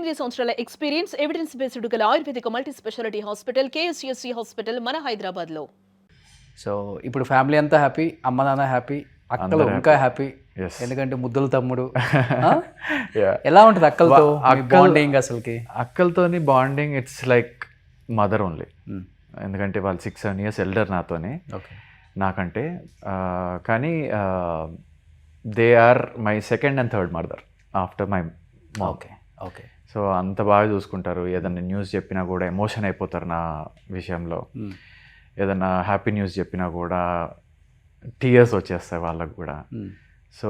8 సంవత్సరాల experience, evidence based గల ఆయుర్వేదిక multi speciality hospital KSUC hospital మన హైదరాబాద్లో. సో ఇప్పుడు ఫ్యామిలీ అంతా హ్యాపీ, అమ్మ నాన్న హ్యాపీ, అక్కలు ఇంకా హ్యాపీ, ఎందుకంటే ముద్దుల తమ్ముడు. ఎలా ఉంటుంది అక్కలతో బాండింగ్? అసలుకి అక్కలతోని bonding it's like mother only. ఎందుకంటే వాళ్ళు 6-7 years ఎల్డర్ నాతోని, నాకంటే. కానీ they are my second and third mother after my mom. Okay. So అంత బాగా చూసుకుంటారు. ఏదైనా న్యూస్ చెప్పినా కూడా ఎమోషన్ అయిపోతారు నా విషయంలో. ఏదైనా హ్యాపీ న్యూస్ చెప్పినా కూడా టీయర్స్ వచ్చేస్తాయి వాళ్ళకు కూడా. So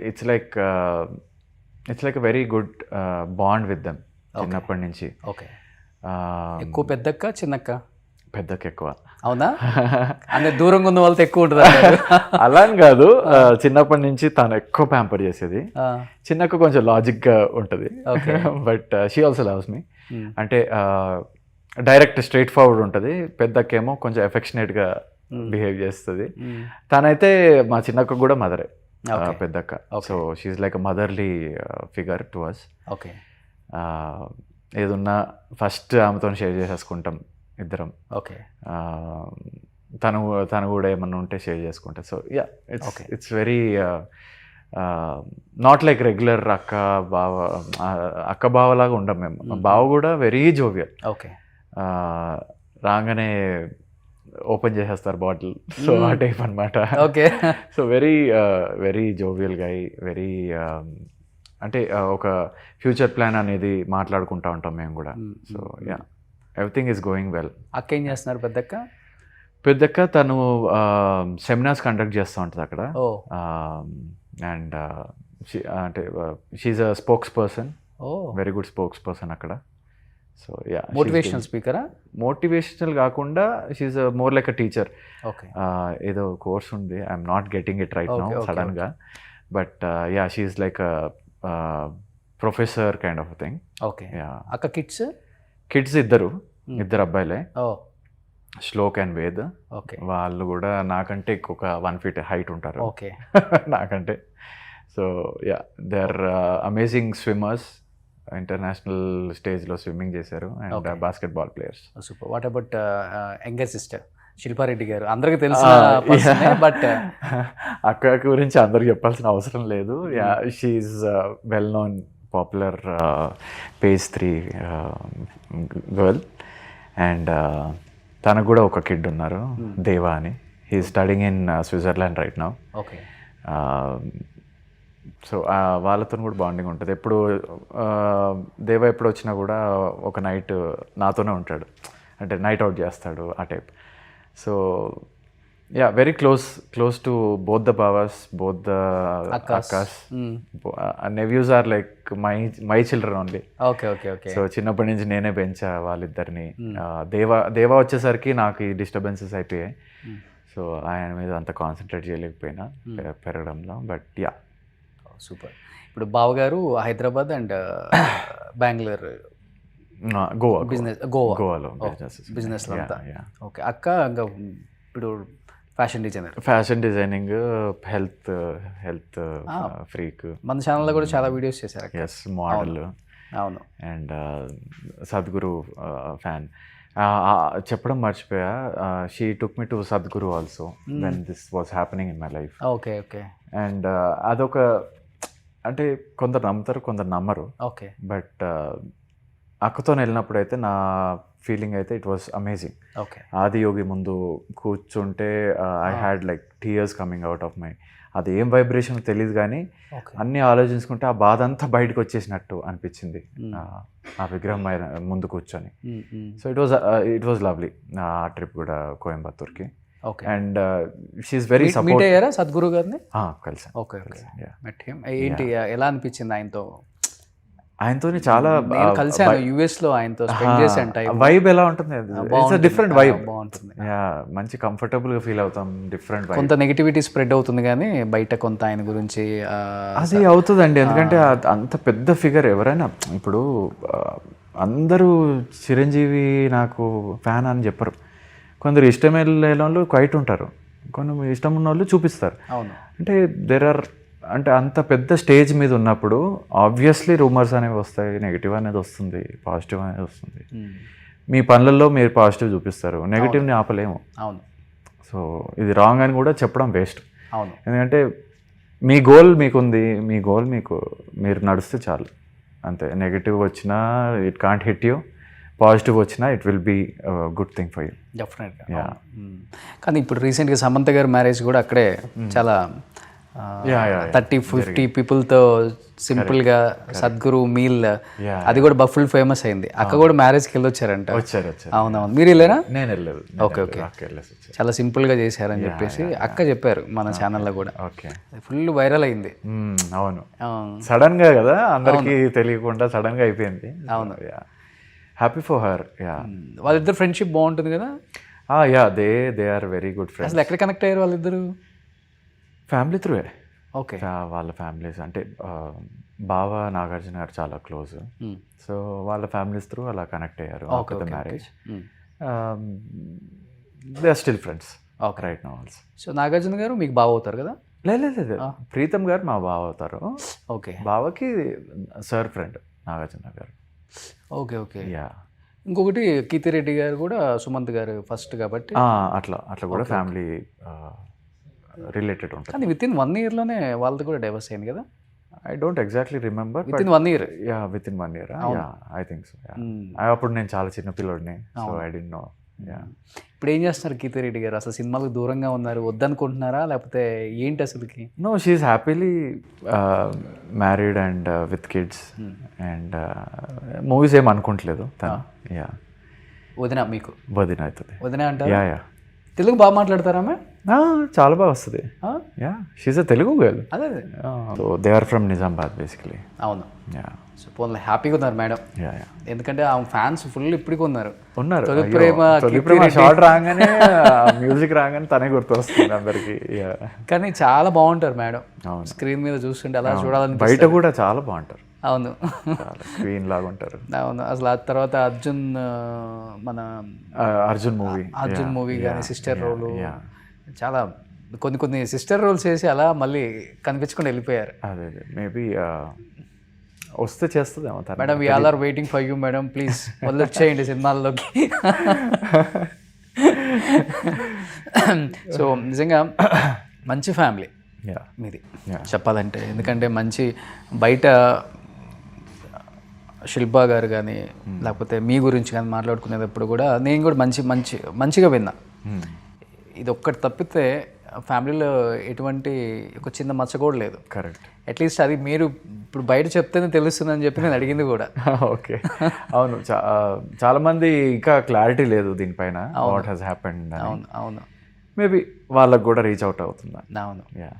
it's like a very good bond with them చిన్నప్పటి నుంచి. ఓకే. ఎక్కువ పెద్దక్క చిన్నక్క? పెద్దక్క ఎక్కువ. అవునా? అంటే దూరంగా ఉన్న వాళ్ళతో ఎక్కువ ఉంటుంది అలా అని కాదు, చిన్నప్పటి నుంచి తను ఎక్కువ ప్యాంపర్ చేసేది. చిన్నక్క కొంచెం లాజిక్గా ఉంటుంది, but she also loves me. అంటే డైరెక్ట్ స్ట్రైట్ ఫార్వర్డ్ ఉంటుంది. పెద్దక్కేమో కొంచెం ఎఫెక్షనేట్గా బిహేవ్ చేస్తుంది. తనైతే మా చిన్నక్క కూడా మదరే, పెద్దక్క. So she's like motherly figure to us. Okay. ఏదున్నా ఫస్ట్ ఆమెతో షేర్ చేసేసుకుంటాం ఇద్దరం. ఓకే. తను కూడా ఏమన్నా ఉంటే షేర్ చేసుకుంటా. So yeah, it's very not like regular అక్క బావలాగా ఉండం మేము. బావ కూడా వెరీ జోవియల్. ఓకే. రాగానే ఓపెన్ చేసేస్తారు బాటిల్, సో ఆ టైప్ అనమాట. Okay. So very jovial guy, very అంటే ఒక ఫ్యూచర్ ప్లాన్ అనేది మాట్లాడుకుంటూ ఉంటాం మేము కూడా. So yeah, everything is going well. అక్క ఏం చేస్తున్నారు పెద్దక్క? పెద్దక్క తను సెమినార్స్ కండక్ట్ చేస్తూ ఉంటుంది అక్కడ. అండ్ అంటే she's a spokesperson, very good spokesperson అక్కడ. సో యా, మోటివేషనల్ స్పీకరా? మోటివేషనల్ కాకుండా she's more like a teacher. Okay. ఏదో కోర్స్ ఉంది, I'm not getting it right now సడన్గా, but yeah, she's like a professor kind of thing. Okay. అక్క kids ఇద్దరు అబ్బాయిలే, shlok and Ved. Okay. వాళ్ళు కూడా నాకంటే ఒక 1 feet హైట్ ఉంటారు. ఓకే. నాకంటే. So yeah, they are amazing swimmers. International స్టేజ్లో స్విమ్మింగ్ చేశారు and basketball players. Super. What about younger sister Shilpa Reddy గారు? అందరికీ తెలుసు, బట్ అక్క గురించి అందరికి చెప్పాల్సిన అవసరం లేదు. Yeah, she's well known, popular page 3 girl. And తనకు కూడా ఒక కిడ్ ఉన్నారు, దేవా అని. He studying in Switzerland right now. Okay. So వాళ్ళతో కూడా బాండింగ్ ఉంటుంది. ఎప్పుడు దేవా ఎప్పుడు వచ్చినా కూడా ఒక నైట్ నాతోనే ఉంటాడు, అంటే నైట్ అవుట్ చేస్తాడు ఆ type. So yeah, very close to both the బావాస్, బోత్ ద అక్కాస్. Nephews are like my children only. Okay. Okay. Okay. So చిన్నప్పటి నుంచి నేనే పెంచా వాళ్ళిద్దరిని. దేవా వచ్చేసరికి నాకు ఈ డిస్టర్బెన్సెస్ అయిపోయాయి. సో ఆయన మీద అంత కాన్సన్ట్రేట్ చేయలేకపోయినా పెరగడంలో. But yeah, super. ఇప్పుడు బావగారు హైదరాబాద్ అండ్ బెంగళూరు, గోవాలో బిజినెస్ అంతా. ఓకే. అక్క ఇంకా ఇప్పుడు ఫ్యాషన్ డిజైనింగ్, హెల్త్ ఫ్రీక్. మన ఛానల్లో కూడా చాలా వీడియోస్ చేశారు. Yes, model. అవును. And Sadhguru fan. చెప్పడం మర్చిపోయా, she took me to Sadhguru also when this was happening in my life. Okay. Okay. And అదొక, అంటే కొందరు నమ్ముతారు, కొందరు నమ్మరు. ఓకే. బట్ అక్కతో వెళ్ళినప్పుడు అయితే నా ఫీలింగ్ అయితే it was amazing. Okay. Adiyogi ముందు కూర్చుంటే I had like tears coming out of my. అది ఏం వైబ్రేషన్ తెలియదు కానీ అన్నీ ఆలోచించుకుంటే ఆ బాధ అంతా బయటకు వచ్చేసినట్టు అనిపించింది ఆ విగ్రహం ముందు కూర్చొని. So it was lovely. ఆ ట్రిప్ కూడా కోయంబత్తూర్కి. Okay. And she's very support. అయ్యారా సద్గురు గారిని? కలిసాను. ఓకే. ఏంటి, ఎలా అనిపించింది ఆయనతో? ఆయనతోని చాలా కలిసాను యుఎస్లో, ఆయనతో స్పెండ్ చేశాను టైం. వైబ్ ఎలా ఉంటుంది? It's different vibe. బాగుంటుంది. మంచి కంఫర్టబుల్గా ఫీల్ అవుతాం. Different vibe. కొంత నెగిటివిటీ స్ప్రెడ్ అవుతుంది కానీ బయట కొంత ఆయన గురించి అది అవుతుందండి. ఎందుకంటే అంత పెద్ద ఫిగర్ ఎవరైనా, ఇప్పుడు అందరూ చిరంజీవి నాకు ఫ్యాన్ అని చెప్పరు. కొందరు ఇష్టమైన వాళ్ళు క్వైట్ ఉంటారు, కొన్ని ఇష్టం ఉన్న వాళ్ళు చూపిస్తారు. అవును. అంటే దేర్ ఆర్ అంటే అంత పెద్ద స్టేజ్ మీద ఉన్నప్పుడు ఆబ్వియస్లీ రూమర్స్ అనేవి వస్తాయి, నెగిటివ్ అనేది వస్తుంది, పాజిటివ్ అనేది వస్తుంది. మీ పనులలో మీరు పాజిటివ్ చూపిస్తారు, నెగిటివ్ని ఆపలేము. అవును. సో ఇది రాంగ్ అని కూడా చెప్పడం వేస్ట్. అవును. ఎందుకంటే మీ గోల్ మీకుంది, మీ గోల్ మీరు నడిస్తే చాలు అంతే. నెగిటివ్ వచ్చినా it can't hit you, positive వచ్చినా it will be good thing for you. డెఫినెట్గా. కానీ ఇప్పుడు రీసెంట్గా సమంత గారి మ్యారేజ్ కూడా అక్కడే చాలా 30-50 పీపుల్తో సింపుల్గా సద్గురు మీల్, అది కూడా బఫుల్ ఫేమస్ అయింది. అక్క కూడా మ్యారేజ్కి వెళ్ళొచ్చారంట. వచ్చారు. అవునవును. మీరు వెళ్ళారా? నేను వెళ్ళలేదు. ఓకే. చాలా సింపుల్గా చేశారని చెప్పేసి అక్క చెప్పారు మన ఛానల్లో కూడా. ఓకే. ఫుల్ వైరల్ అయింది. అవును, సడన్ గా కదా, అందరికి తెలియకుండా సడన్ గా అయిపోయింది. అవును. Happy for her. వాళ్ళిద్దరు ఫ్రెండ్షిప్ బాగుంటుంది కదా. They are very good friends. అసలు ఎక్కడ కనెక్ట్ అయ్యారు వాళ్ళిద్దరు? ఫ్యామిలీ త్రూవే. ఓకే. వాళ్ళ ఫ్యామిలీస్ అంటే బావ నాగార్జున గారు చాలా క్లోజ్, సో వాళ్ళ ఫ్యామిలీస్ త్రూ అలా కనెక్ట్ అయ్యారు after the marriage. They are still friends right now also. So Nagarjuna garu మీకు బావ అవుతారు కదా? లేదు, ప్రీతం గారు మా బావ అవుతారు. ఓకే. బావకి సార్ ఫ్రెండ్ నాగార్జున గారు. ఓకే. ఇంకొకటి కీర్తిరెడ్డి గారు కూడా సుమంత్ గారు ఫస్ట్ కాబట్టి అట్లా కూడా ఫ్యామిలీ రిలేటెడ్ ఉంటుంది. కానీ విత్ ఇన్ 1 yearలోనే వాళ్ళది కూడా డైవర్స్ అయింది కదా? I don't exactly remember. With in 1 year. With in 1 year. I think so. అప్పుడు నేను చాలా చిన్న పిల్లోడిని, సో ఐ డోంట్ నో. ఇప్పుడు ఏం చేస్తున్నారు కీర్తిరెడ్డి గారు? అసలు సినిమాలకు దూరంగా ఉన్నారు, వద్దనుకుంటున్నారా లేకపోతే ఏంటి అసలుకి? No, she's happily married and with kids and movies ఏం అనుకోవట్లేదు తను. వదిన మీకు? వదిన అవుతుంది. వదిన అంటారు. యా. తెలుగు బాగా మాట్లాడతారా ఆమె? చాలా బాగా వస్తుంది. She's a Telugu girl. అదే. So they are from Nizamabad basically. అవును. సో పోన్లే, హ్యాపీగా ఉన్నారు మేడం. ఎందుకంటే ఆ ఫ్యాన్స్ ఫుల్ ఇప్పటికి ఉన్నారు. తొలి ప్రేమ షార్ట్ రాగానే, మ్యూజిక్ రాగానే తనే గుర్తొస్తుంది అందరికి. కానీ చాలా బాగుంటారు మేడం, స్క్రీన్ మీద చూస్తుంటే అలా చూడాలని. బయట కూడా చాలా బాగుంటారు. అవును, క్వీన్ లాగా ఉంటారు. అవును. అసలు ఆ తర్వాత మన అర్జున్ మూవీ కానీ సిస్టర్ రోలు, చాలా కొన్ని సిస్టర్ రోల్స్ చేసి అలా మళ్ళీ కనిపించకుండా వెళ్ళిపోయారు. అదే మేబీ వస్తే చేస్తుందేమో. Madam, we all are waiting for you madam, please వచ్చేయండి సినిమాల్లోకి. సో నిజంగా మంచి ఫ్యామిలీ మీది చెప్పాలంటే. ఎందుకంటే మంచి బయట శిల్పా గారు కానీ లేకపోతే మీ గురించి కానీ మాట్లాడుకునేటప్పుడు కూడా నేను కూడా మంచిగా విన్నా. ఇది ఒక్కటి తప్పితే ఫ్యామిలీలో ఎటువంటి ఒక చిన్న మచ్చ కూడా లేదు. కరెక్ట్. అట్లీస్ట్ అది మీరు ఇప్పుడు బయట చెప్తేనే తెలుస్తుందని చెప్పి నేను అడిగింది కూడా. ఓకే. అవును, చాలా మంది ఇంకా క్లారిటీ లేదు దీనిపైన, వాట్ హ్యాస్ హ్యాపెండ్. అవును. మేబీ వాళ్ళకు కూడా రీచ్ అవుట్ అవుతుంది. అవును. యా.